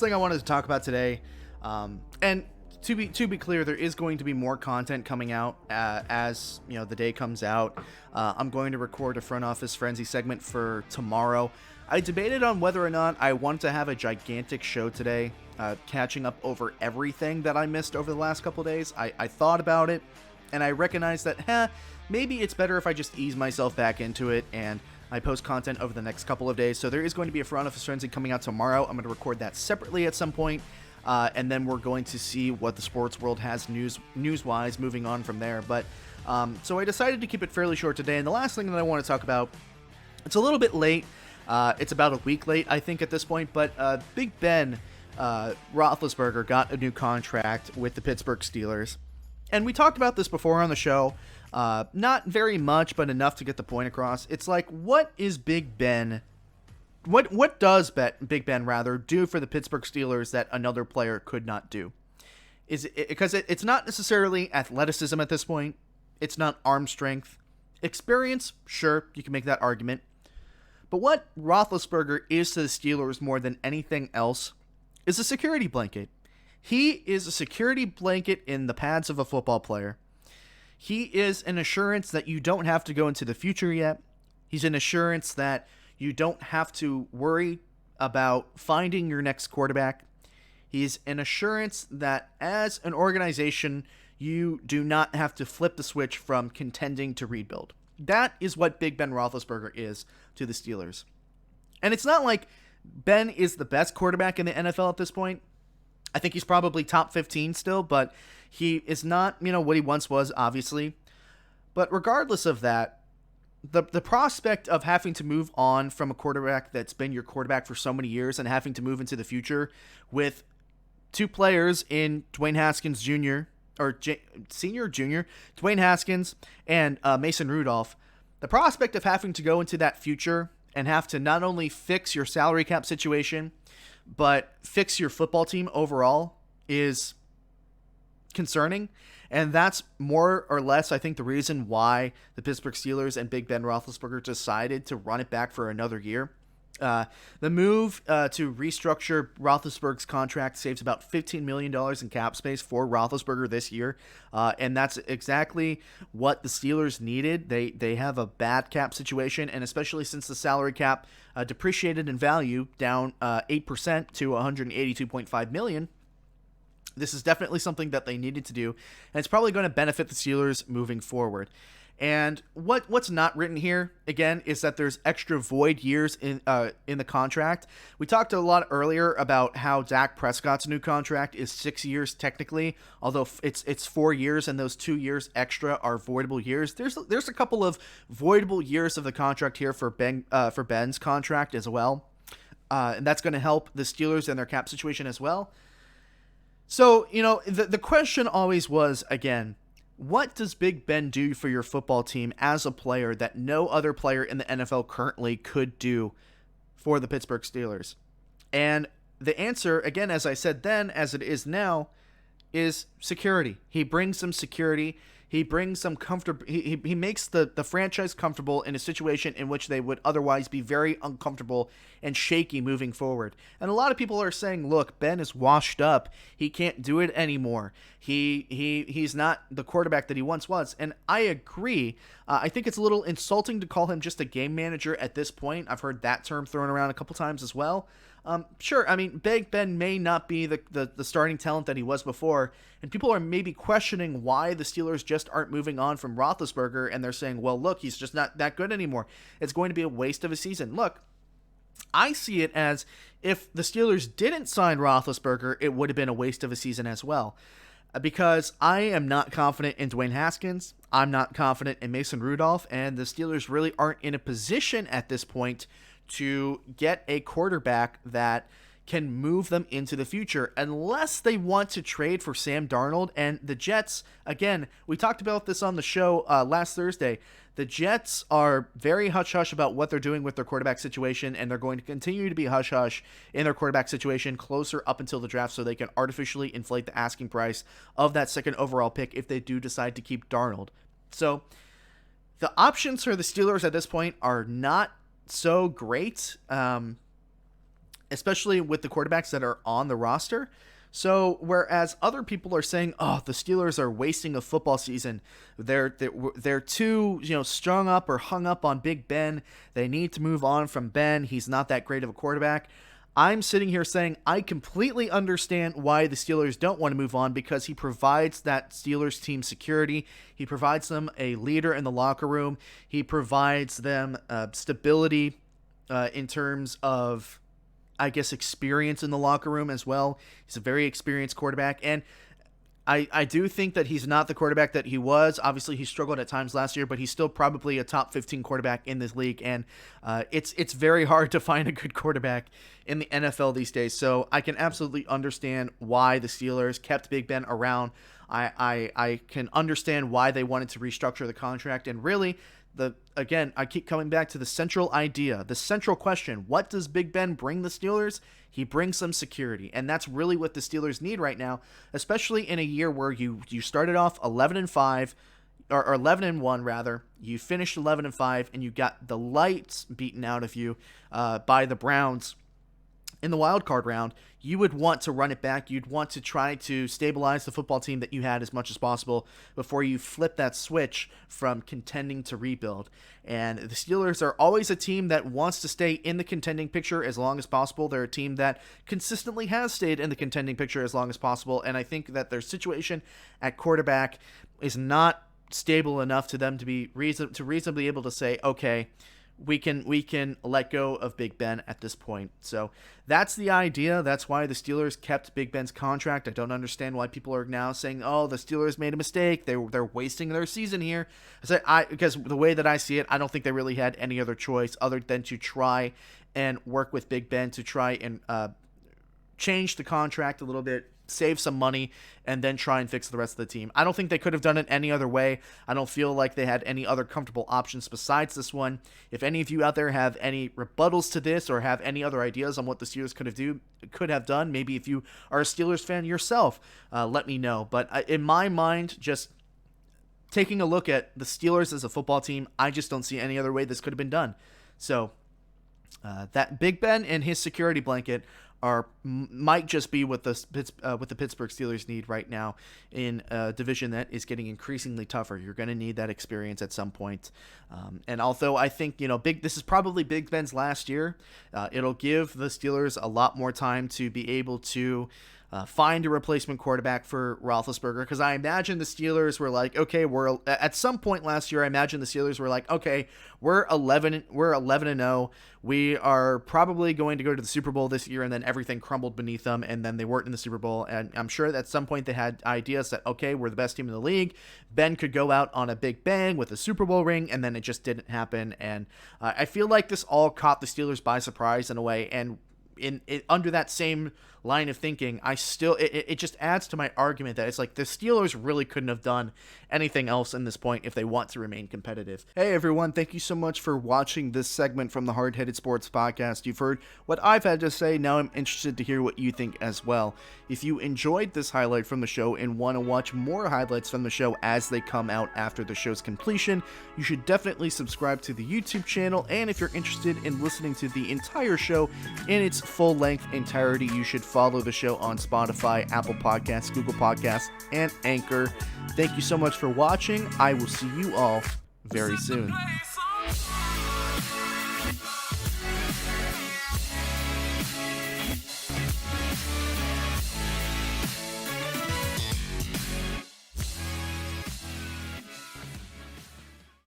thing I wanted to talk about today, and to be clear, there is going to be more content coming out as the day comes out. I'm going to record a front office frenzy segment for tomorrow. I debated on whether or not I want to have a gigantic show today, catching up over everything that I missed over the last couple days. I thought about it, and I recognized that maybe it's better if I just ease myself back into it and I post content over the next couple of days. So there is going to be a front office frenzy coming out tomorrow. I'm going to record that separately at some point. And then we're going to see what the sports world has news-wise moving on from there. But so I decided to keep it fairly short today. And the last thing that I want to talk about, it's a little bit late. It's about a week late, I think, at this point. But Big Ben Roethlisberger got a new contract with the Pittsburgh Steelers. And we talked about this before on the show. Not very much, but enough to get the point across. It's like, what is Big Ben? What does Big Ben do for the Pittsburgh Steelers that another player could not do? Is it because it's not necessarily athleticism at this point? It's not arm strength. Experience, sure, you can make that argument. But what Roethlisberger is to the Steelers more than anything else is a security blanket. He is a security blanket in the pads of a football player. He is an assurance that you don't have to go into the future yet. He's an assurance that you don't have to worry about finding your next quarterback. He's an assurance that as an organization, you do not have to flip the switch from contending to rebuild. That is what Big Ben Roethlisberger is to the Steelers. And it's not like Ben is the best quarterback in the NFL at this point. I think he's probably top 15 still, but he is not, what he once was, obviously. But regardless of that, the prospect of having to move on from a quarterback that's been your quarterback for so many years and having to move into the future with two players in Dwayne Haskins Jr. or Senior or Junior, Dwayne Haskins and Mason Rudolph, the prospect of having to go into that future and have to not only fix your salary cap situation, but fix your football team overall is concerning. And that's more or less, I think, the reason why the Pittsburgh Steelers and Big Ben Roethlisberger decided to run it back for another year. The move to restructure Roethlisberger's contract saves about $15 million in cap space for Roethlisberger this year. And that's exactly what the Steelers needed. They have a bad cap situation, and especially since the salary cap depreciated in value down 8% to $182.5 million. This is definitely something that they needed to do, and it's probably going to benefit the Steelers moving forward. And what's not written here, again, is that there's extra void years in the contract. We talked a lot earlier about how Dak Prescott's new contract is 6 years technically, although it's 4 years, and those 2 years extra are voidable years. There's a couple of voidable years of the contract here for Ben's contract as well, and that's going to help the Steelers and their cap situation as well. So the question always was, again, what does Big Ben do for your football team as a player that no other player in the NFL currently could do for the Pittsburgh Steelers? And the answer, again, as I said then, as it is now, is security. He brings some security. He brings some comfort. He makes the franchise comfortable in a situation in which they would otherwise be very uncomfortable and shaky moving forward. And a lot of people are saying, look, Ben is washed up. He can't do it anymore. He's not the quarterback that he once was. And I agree. I think it's a little insulting to call him just a game manager at this point. I've heard that term thrown around a couple times as well. Sure, I mean, Big Ben may not be the starting talent that he was before, and people are maybe questioning why the Steelers just aren't moving on from Roethlisberger, and they're saying, well, look, he's just not that good anymore. It's going to be a waste of a season. Look, I see it as if the Steelers didn't sign Roethlisberger, it would have been a waste of a season as well. Because I am not confident in Dwayne Haskins, I'm not confident in Mason Rudolph, and the Steelers really aren't in a position at this point to get a quarterback that can move them into the future unless they want to trade for Sam Darnold. And the Jets, again, we talked about this on the show last Thursday. The Jets are very hush-hush about what they're doing with their quarterback situation, and they're going to continue to be hush-hush in their quarterback situation closer up until the draft so they can artificially inflate the asking price of that second overall pick if they do decide to keep Darnold. So the options for the Steelers at this point are not so great. especially with the quarterbacks that are on the roster. So whereas other people are saying, "Oh, the Steelers are wasting a football season. They're too, strung up or hung up on Big Ben. They need to move on from Ben. He's not that great of a quarterback." I'm sitting here saying I completely understand why the Steelers don't want to move on, because he provides that Steelers team security. He provides them a leader in the locker room. He provides them stability in terms of, I guess, experience in the locker room as well. He's a very experienced quarterback, and I do think that he's not the quarterback that he was. Obviously, he struggled at times last year, but he's still probably a top 15 quarterback in this league, and it's very hard to find a good quarterback in the NFL these days. So I can absolutely understand why the Steelers kept Big Ben around. I can understand why they wanted to restructure the contract, and really, again, I keep coming back to the central idea, the central question: what does Big Ben bring the Steelers? He brings some security, and that's really what the Steelers need right now, especially in a year where you started off 11-5, or 11-1 rather. You finished 11-5, and you got the lights beaten out of you by the Browns in the wild card round. You would want to run it back. You'd want to try to stabilize the football team that you had as much as possible before you flip that switch from contending to rebuild. And the Steelers are always a team that wants to stay in the contending picture as long as possible. They're a team that consistently has stayed in the contending picture as long as possible. And I think that their situation at quarterback is not stable enough to them to be reasonably able to say, okay, we can let go of Big Ben at this point. So that's the idea. That's why the Steelers kept Big Ben's contract. I don't understand why people are now saying, "Oh, the Steelers made a mistake. They're wasting their season here." Because the way that I see it, I don't think they really had any other choice other than to try and work with Big Ben to try and change the contract a little bit, save some money, and then try and fix the rest of the team. I don't think they could have done it any other way. I don't feel like they had any other comfortable options besides this one. If any of you out there have any rebuttals to this or have any other ideas on what the Steelers could have done, maybe if you are a Steelers fan yourself, let me know. But in my mind, just taking a look at the Steelers as a football team, I just don't see any other way this could have been done. So that Big Ben and his security blanket might just be what the Pittsburgh Steelers need right now in a division that is getting increasingly tougher. You're going to need that experience at some point. And although I think this is probably Big Ben's last year, it'll give the Steelers a lot more time to be able to find a replacement quarterback for Roethlisberger, because I imagine the Steelers were like, okay, at some point last year, I imagine the Steelers were like, okay, we're 11-0. We are probably going to go to the Super Bowl this year, and then everything crumbled beneath them, and then they weren't in the Super Bowl. And I'm sure at some point they had ideas that, okay, we're the best team in the league. Ben could go out on a big bang with a Super Bowl ring, and then it just didn't happen. And I feel like this all caught the Steelers by surprise in a way, and under that same line of thinking, it just adds to my argument that it's like the Steelers really couldn't have done anything else in this point if they want to remain competitive. Hey everyone, thank you so much for watching this segment from the Hard Headed Sports Podcast. You've heard what I've had to say. Now I'm interested to hear what you think as well. If you enjoyed this highlight from the show and want to watch more highlights from the show as they come out after the show's completion, you should definitely subscribe to the YouTube channel. And if you're interested in listening to the entire show in its full-length entirety, you should follow the show on Spotify, Apple Podcasts, Google Podcasts, and Anchor. Thank you so much for watching. I will see you all very soon.